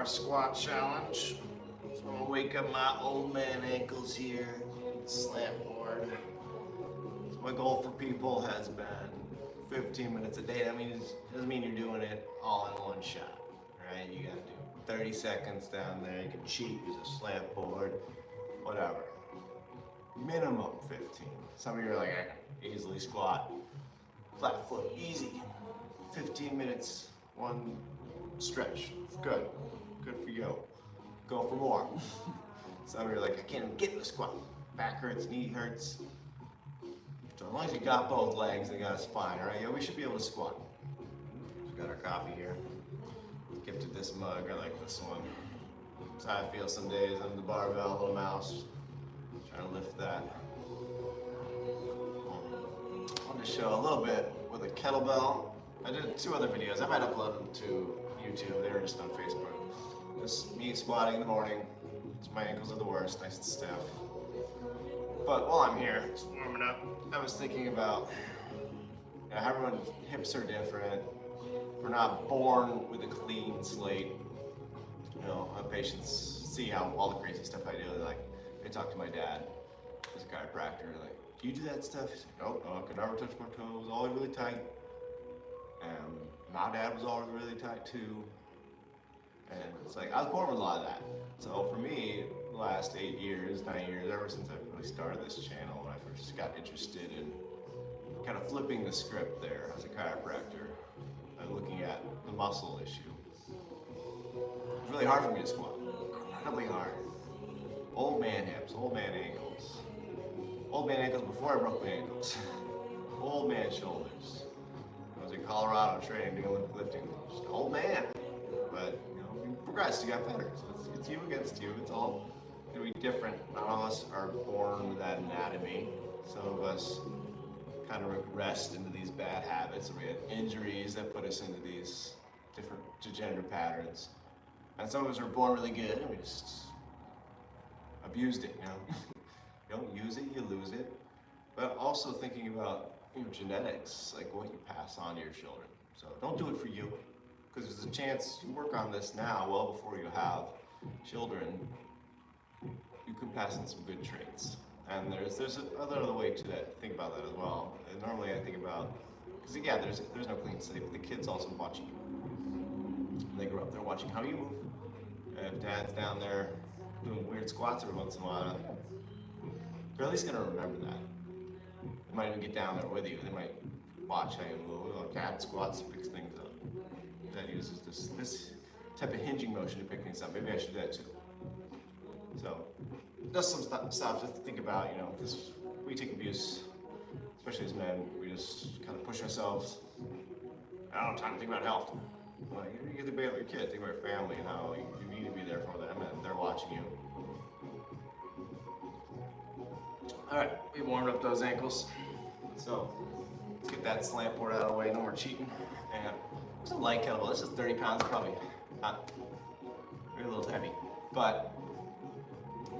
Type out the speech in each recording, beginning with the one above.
Our squat challenge. So I'm gonna wake up my old man ankles here, slant board. So my goal for people has been 15 minutes a day. That means doesn't mean you're doing it all in one shot, right? You gotta do 30 seconds down there. You can cheat, use a slant board, whatever. Minimum 15. Some of you are like, I can easily squat, flat foot, easy. 15 minutes, one stretch. Good. Good for you. Go for more. Some of you are like, I can't even get in the squat. Back hurts, knee hurts. So as long as you got both legs and you got a spine, all right? Yeah, we should be able to squat. We got our coffee here. Gifted this mug. I like this one. That's how I feel some days. I'm the barbell, little mouse. Trying to lift that. I wanted to show a little bit with a kettlebell. I did 2 other videos. I might upload them to YouTube. They were just on Facebook. Just me squatting in the morning. My ankles are the worst, nice and stiff. But while I'm here, just warming up, I was thinking about how everyone's hips are different. We're not born with a clean slate. You know, my patients see how all the crazy stuff I do. They talk to my dad, who's a chiropractor. Like, do you do that stuff? He's like, nope, no, I could never touch my toes. Always really tight. And my dad was always really tight too. And it's like, I was born with a lot of that. So for me, the last 8 years, 9 years, ever since I really started this channel, when I first got interested in kind of flipping the script there as a chiropractor, looking at the muscle issue. It's really hard for me to squat, incredibly hard. Old man hips, old man ankles. Old man ankles before I broke my ankles. Old man shoulders. I was in Colorado training, doing Olympic lifting. Just an old man. But you progress, you got better. So it's you against you. It's all gonna be different. None of us are born with that anatomy. Some of us kind of regressed into these bad habits, and we had injuries that put us into these different degenerative patterns. And some of us were born really good, and we just abused it. You don't use it, you lose it. But also thinking about genetics, like what you pass on to your children. So don't do it for you. Because there's a chance you work on this now, well before you have children, you can pass on some good traits. And there's another way to think about that as well. And normally I think about, because yeah, there's no clean slate, but the kids also watching you. When they grow up, they're watching how you move. And if dad's down there doing weird squats every once in a while, they're at least gonna remember that. They might even get down there with you. They might watch how you move. Cat squats picks things up. That uses this type of hinging motion to pick things up. Maybe I should do that too. So, just some stuff to think about, because we take abuse, especially as men, we just kind of push ourselves. I don't have time to think about health. Well, you get to be about your kids, think about your family, and how you need to be there for them, and they're watching you. All right, we warmed up those ankles. So, let's get that slant board out of the way, no more cheating. And it's a light kettlebell. This is 30 pounds, probably not, maybe a little heavy. But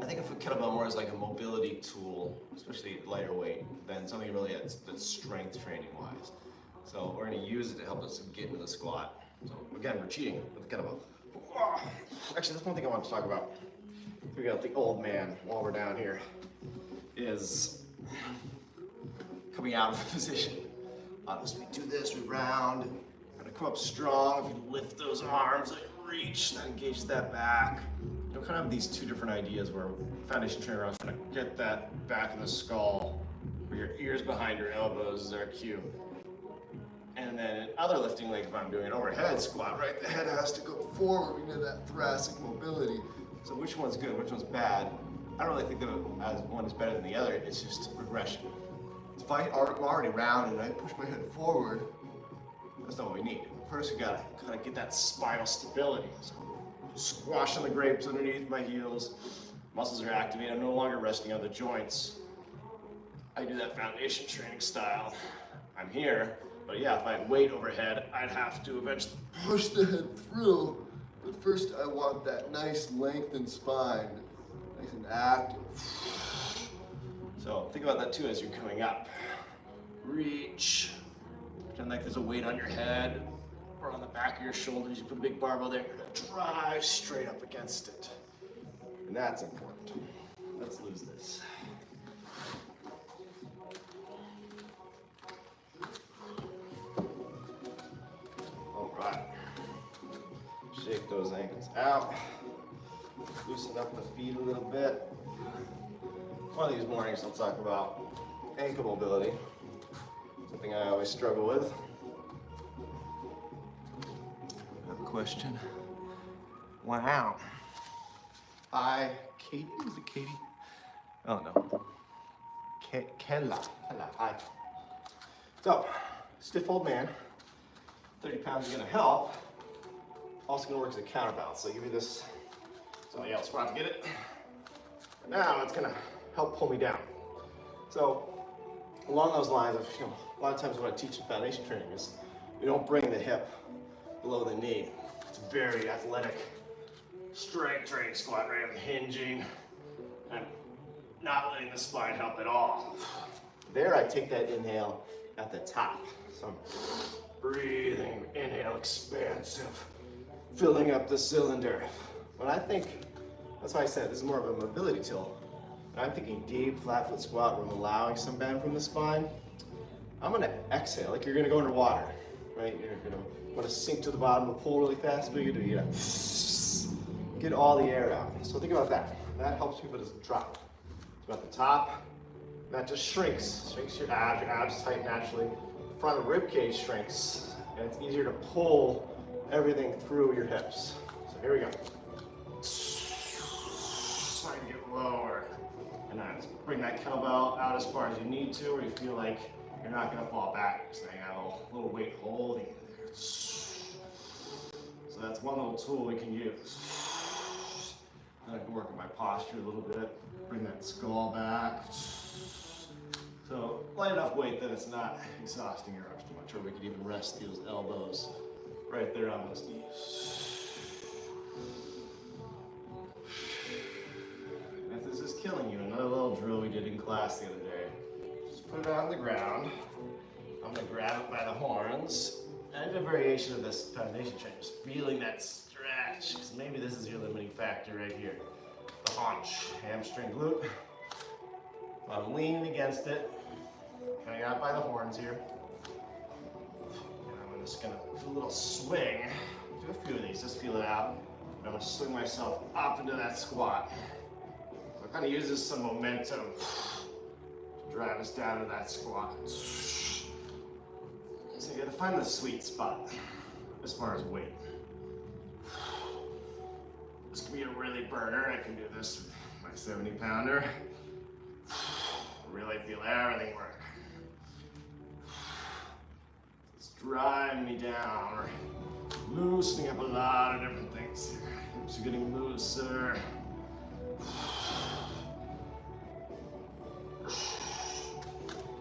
I think of a kettlebell more as like a mobility tool, especially lighter weight, than something really that's strength training wise. So we're going to use it to help us get into the squat. So again, we're cheating with the kettlebell. Actually, that's one thing I want to talk about. We got the old man while we're down here, is coming out of the position. So we do this, we round. Come up strong. If you lift those arms, like reach, that engages that back. Kind of have these 2 different ideas where foundation training rounds trying to get that back of the skull, where your ears behind your elbows is our cue. And then in other lifting, like if I'm doing an overhead squat, right, the head has to go forward into that thoracic mobility. So which one's good, which one's bad? I don't really think that one is better than the other. It's just regression. So if I'm already round and I push my head forward, that's not what we need. First, we gotta kind of get that spinal stability. So, squashing the grapes underneath my heels. Muscles are activated. I'm no longer resting on the joints. I do that foundation training style. I'm here, but yeah, if I had weight overhead, I'd have to eventually push the head through. But first, I want that nice lengthened spine, nice and active. So think about that too as you're coming up. Reach. Pretend like there's a weight on your head. or on the back of your shoulders. You put a big barbell there, you're gonna drive straight up against it. And that's important. Let's lose this. All right. Shake those ankles out. Loosen up the feet a little bit. One of these mornings I'll talk about ankle mobility, something I always struggle with. Another question. Wow. Hi, Katie. Is it Katie? Oh no. Kella. Hi. So, stiff old man. 30 pounds is gonna help. Also gonna work as a counterbalance. So I'll give you this. Somebody else about to get it. But now it's gonna help pull me down. So along those lines of, a lot of times what I teach in foundation training is we don't bring the hip below the knee. It's a very athletic, strength training squat, right? I'm hinging. I'm not letting the spine help at all. There I take that inhale at the top. So I'm breathing, inhale, expansive, filling up the cylinder. But I think, that's why I said this is more of a mobility tool. I'm thinking deep, flat foot squat where I'm allowing some bend from the spine. I'm gonna exhale, like you're gonna go underwater, right? You're gonna wanna sink to the bottom and pull really fast. What do? You gotta get all the air out. So think about that. That helps people just drop. So at the top, that just shrinks your abs tighten naturally. The front of the rib cage shrinks, and it's easier to pull everything through your hips. So here we go. Try to get lower. And then just bring that kettlebell out as far as you need to, or you feel like you're not gonna fall back. Just hang out a little weight holding it there. So that's one little tool we can use. And I can work on my posture a little bit, bring that skull back. So light enough weight that it's not exhausting your arms too much, or we could even rest those elbows right there on those knees. And if this is killing you, another little drill we did in class the other day. Just put it on the ground. I'm gonna grab it by the horns. And I did a variation of this foundation train, just feeling that stretch, because maybe this is your limiting factor right here. The haunch, hamstring glute. I'm leaning against it, coming out by the horns here. And I'm just gonna do a little swing. Do a few of these, just feel it out. And I'm gonna swing myself up into that squat. So I kind of use this some momentum to drive us down to that squat. So you gotta find the sweet spot as far as weight. This can be a really burner. I can do this with my 70-pounder. Really feel everything work. It's driving me down, or loosening up a lot of different things here. Hips are getting looser.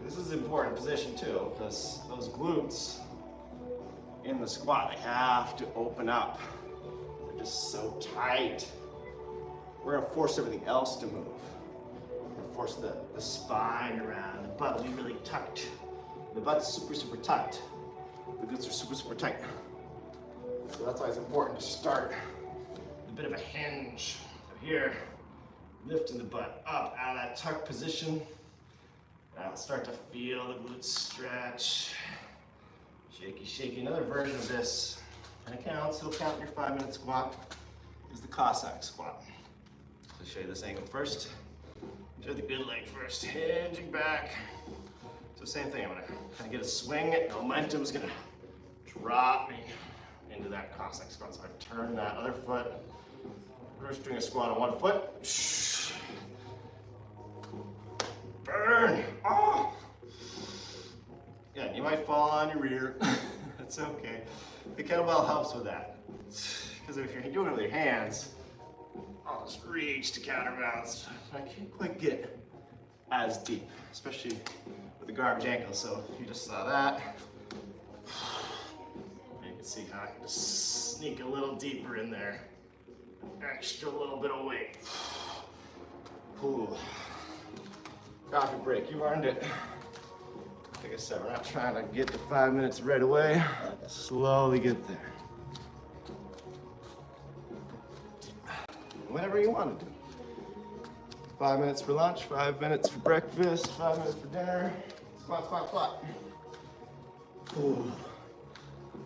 This is an important position too, because those glutes in the squat, they have to open up. They're just so tight. We're gonna force everything else to move. We're gonna force the spine around, the butt will be really tucked. The butt's super, super tucked. The glutes are super, super tight. So that's why it's important to start with a bit of a hinge. So here, lifting the butt up out of that tucked position. Now start to feel the glutes stretch. Shaky, shaky. Another version of this, and it counts, it'll count your 5-minute squat, is the Cossack squat. So show you this angle first. Show the good leg first, hinging back. So same thing, I'm gonna kind of get a swing, momentum's gonna drop me into that Cossack squat. So I turn that other foot. We're just doing a squat on one foot. Burn! Oh! Yeah, you might fall on your rear. That's okay. The kettlebell helps with that. Because if you're doing it with your hands, I'll just reach to counterbalance. I can't quite get as deep, especially with the garbage ankle. So you just saw that. You can see how I can just sneak a little deeper in there. Extra little bit of weight. Ooh. Coffee break, you earned it. like I said, we're not trying to get to 5 minutes right away. Slowly get there. Whatever you want to do. 5 minutes for lunch, 5 minutes for breakfast, 5 minutes for dinner. Squat, squat, squat. Ooh.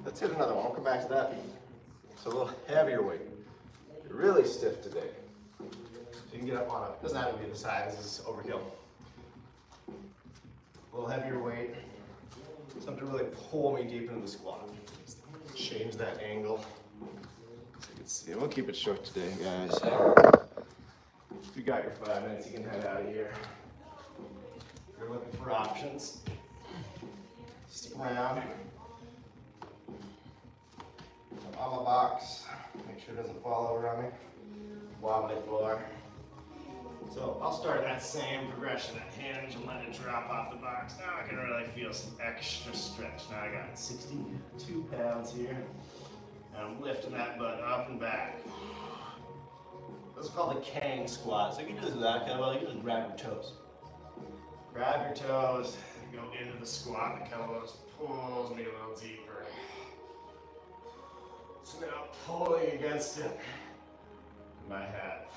Let's hit another one. We'll come back to that. So a little heavier weight. You're really stiff today. So you can get up on it. Doesn't have to be the side. This is overkill. A little heavier weight. Something to really pull me deep into the squat. Change that angle. So you can see. We'll keep it short today, guys. If you got your 5 minutes, you can head out of here. If you're looking for options, stick around. On the box, make sure it doesn't fall over on me. Wobbly floor. So I'll start that same progression at hinge and let it drop off the box. Now I can really feel some extra stretch. Now I got 62 pounds here. And I'm lifting that butt up and back. This is called the Kang squat. So you can do this without a kettlebell. You can just grab your toes. Grab your toes, go into the squat. The kettlebell just pulls me a little deeper. So now pulling against it in my head.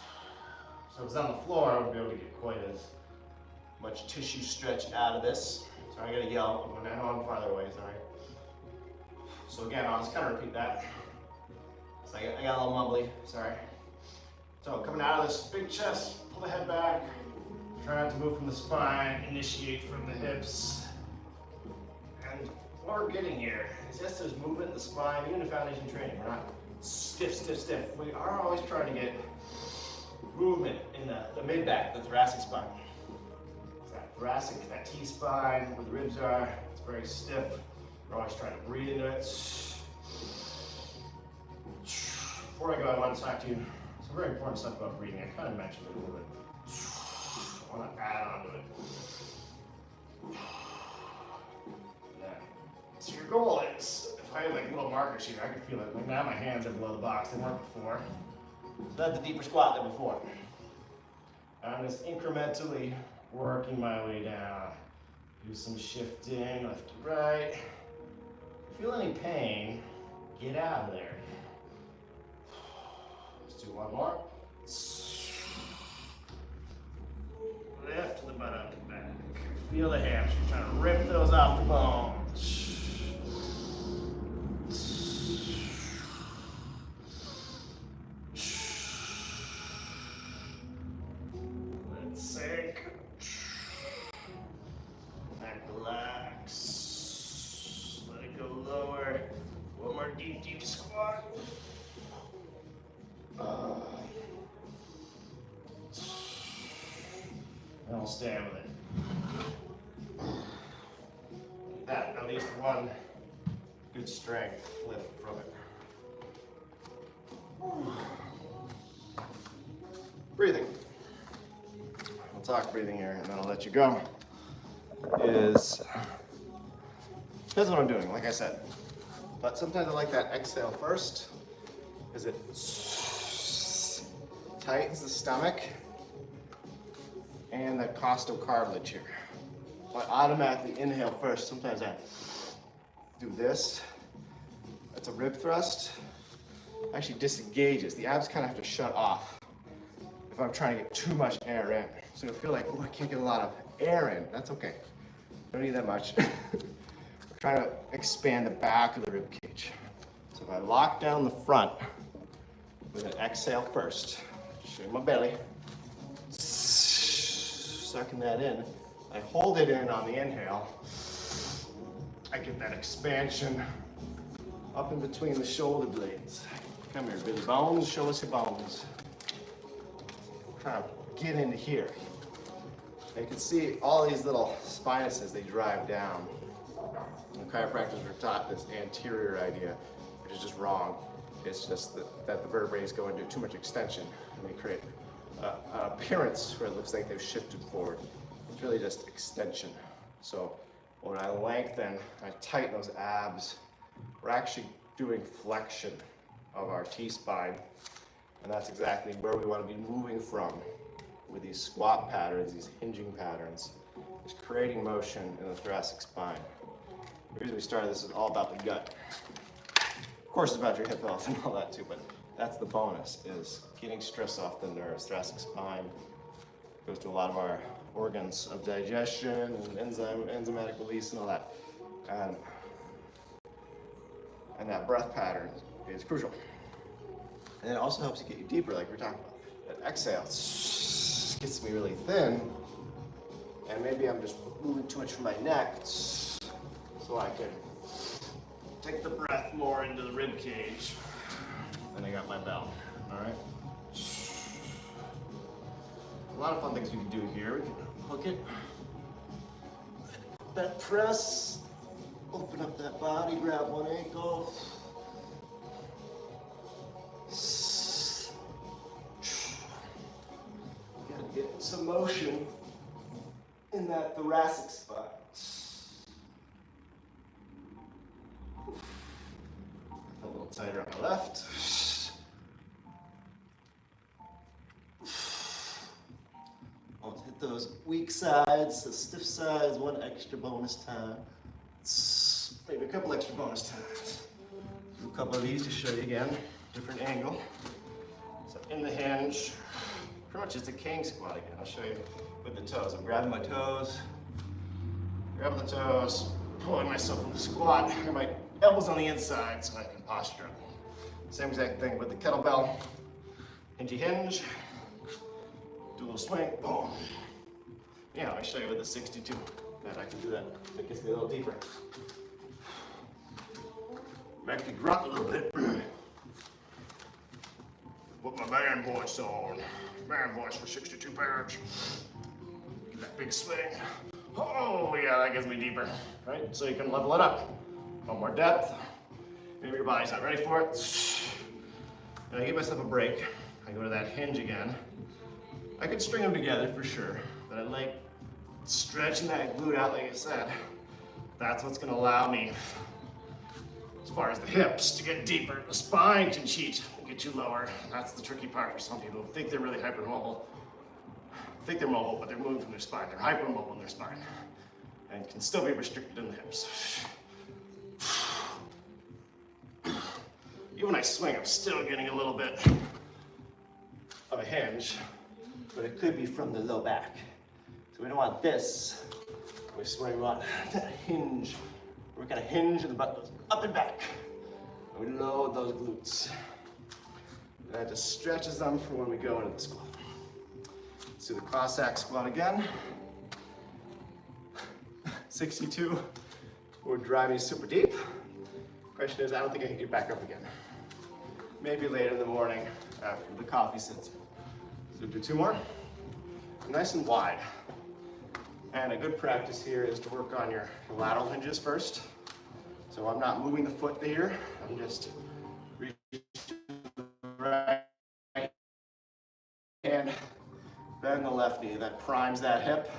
So if it's on the floor, I wouldn't be able to get quite as much tissue stretch out of this. So I gotta yell. I know I'm farther away, sorry. So again, I'll just kind of repeat that. So I got a little mumbly, sorry. So coming out of this big chest, pull the head back. Try not to move from the spine, initiate from the hips. And what we're getting here is yes, there's movement in the spine, even in foundation training. We're not stiff, stiff, stiff. We are always trying to get movement in the mid-back, the thoracic spine. It's that thoracic, that T-spine, where the ribs are, it's very stiff. We're always trying to breathe into it. Before I go, I want to talk to you some very important stuff about breathing. I kind of mentioned it a little bit. I want to add on to it. So your goal is, if I had like little markers here, I could feel it. Like now my hands are below the box, they weren't before. So that's a deeper squat than before. I'm just incrementally working my way down. Do some shifting, left to right. If you feel any pain, get out of there. Let's do one more. Lift the butt up and back. Feel the hamstring, trying to rip those off the bone. Let's sink. Back, relax. Let it go lower. One more deep, deep squat. And I'll stand with it. That, at least one good strength lift from it. Breathing. We'll talk breathing here and then I'll let you go. Depends what I'm doing, like I said. But sometimes I like that exhale first because it tightens the stomach and the costocartilage here. I automatically inhale first. Sometimes I do this. That's a rib thrust. Actually disengages. The abs kind of have to shut off if I'm trying to get too much air in. So you'll feel like, oh, I can't get a lot of air in. That's okay. Don't need that much. We're trying to expand the back of the rib cage. So if I lock down the front with an exhale first, show you my belly, sucking that in. I hold it in on the inhale. I get that expansion up in between the shoulder blades. Come here, Billy Bones, show us your bones. Trying to get into here. And you can see all these little spinuses, they drive down. And chiropractors are taught this anterior idea, which is just wrong. It's just that the vertebrae go into too much extension and they create an appearance where it looks like they've shifted forward. It's really just extension. So when I lengthen, I tighten those abs, we're actually doing flexion of our T-spine. And that's exactly where we want to be moving from with these squat patterns, these hinging patterns. is creating motion in the thoracic spine. The reason we started this is all about the gut. Of course, it's about your hip health and all that too, but that's the bonus, is getting stress off the nerves. Thoracic spine goes to a lot of our organs of digestion and enzymatic release and all that. And that breath pattern is crucial. And it also helps you get you deeper, like we're talking about. That exhale gets me really thin, and maybe I'm just moving too much from my neck, so I can take the breath more into the rib cage. And I got my bell, all right? A lot of fun things we can do here. We can hook it, that press, open up that body, grab one ankle. Gotta get some motion in that thoracic spine. A little tighter on the left. Almost hit those weak sides, the stiff sides, one extra bonus time. Maybe a couple extra bonus times. Do a couple of these to show you again, different angle. So in the hinge, pretty much just a king squat again. I'll show you with the toes. I'm grabbing my toes, grabbing the toes, pulling myself into the squat. I got my elbows on the inside so I can posture up. Same exact thing with the kettlebell. Hingey hinge, do a little swing, boom. Yeah, let me show you with the 62. That I can do that. That gets me a little deeper. Make the grunt a little bit. Put my man voice on. Man voice for 62 pounds. Get that big swing. Oh yeah, that gets me deeper, right? So you can level it up. One more depth. Maybe your body's not ready for it. And I give myself a break. I go to that hinge again. I could string them together for sure, but I like stretching that glute out, like I said. That's what's gonna allow me, as far as the hips, to get deeper. The spine can cheat and get you lower. That's the tricky part for some people who think they're really hypermobile. Think they're mobile, but they're moving from their spine. They're hypermobile in their spine and can still be restricted in the hips. Even when I swing, I'm still getting a little bit of a hinge, but it could be from the low back. So we don't want this. We swing, we want that hinge. We're gonna hinge and the butt goes up and back. And we load those glutes. And that just stretches them for when we go into the squat. Let's do the Cossack squat again. 62 would drive me super deep. Question is, I don't think I can get back up again. Maybe later in the morning after the coffee sits. So do two more. Nice and wide. And a good practice here is to work on your lateral hinges first. So I'm not moving the foot here. I'm just reaching the right hand, bend the left knee. That primes that hip.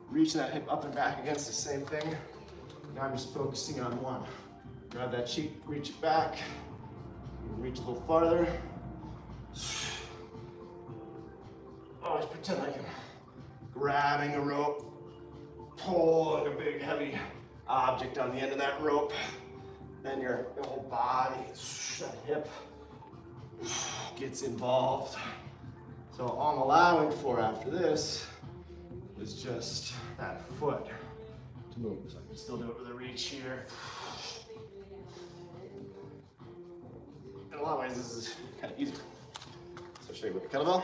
Reaching that hip up and back against the same thing. Now I'm just focusing on one. Grab that cheek, reach it back. Reach a little farther. Always pretend like I'm grabbing a rope, pulling a big heavy object on the end of that rope. Then your whole body, that hip gets involved. So all I'm allowing for after this is just that foot to move. So I can still do it with a reach here. In a lot of ways, this is kind of easy. So I'll show you with the kettlebell.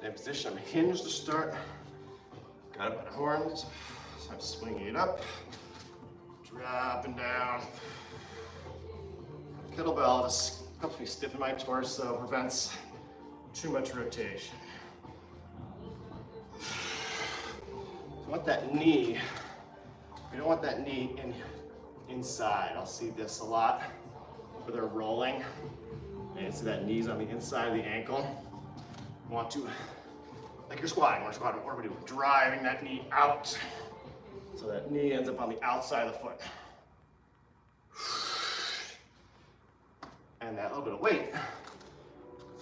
Same position, I'm hinged to start. Got it by the horns. So I'm swinging it up, dropping down. Kettlebell just helps me stiffen my torso, prevents too much rotation. I want that knee, we don't want that knee inside. I'll see this a lot where they're rolling. And see that knee's on the inside of the ankle. You want to, like you're squatting, what are we doing? Driving that knee out. So that knee ends up on the outside of the foot. And that little bit of weight,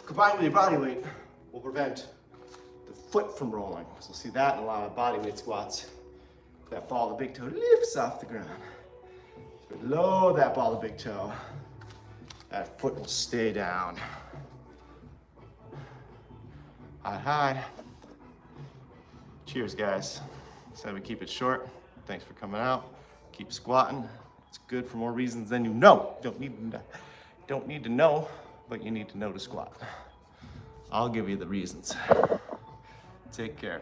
combined with your body weight, will prevent the foot from rolling. So we'll see that in a lot of body weight squats. That ball of the big toe lifts off the ground. So below that ball of the big toe, that foot will stay down. High. Cheers, guys. Said we keep it short. Thanks for coming out. Keep squatting. It's good for more reasons than you know. Don't need to know, but you need to know to squat. I'll give you the reasons. Take care.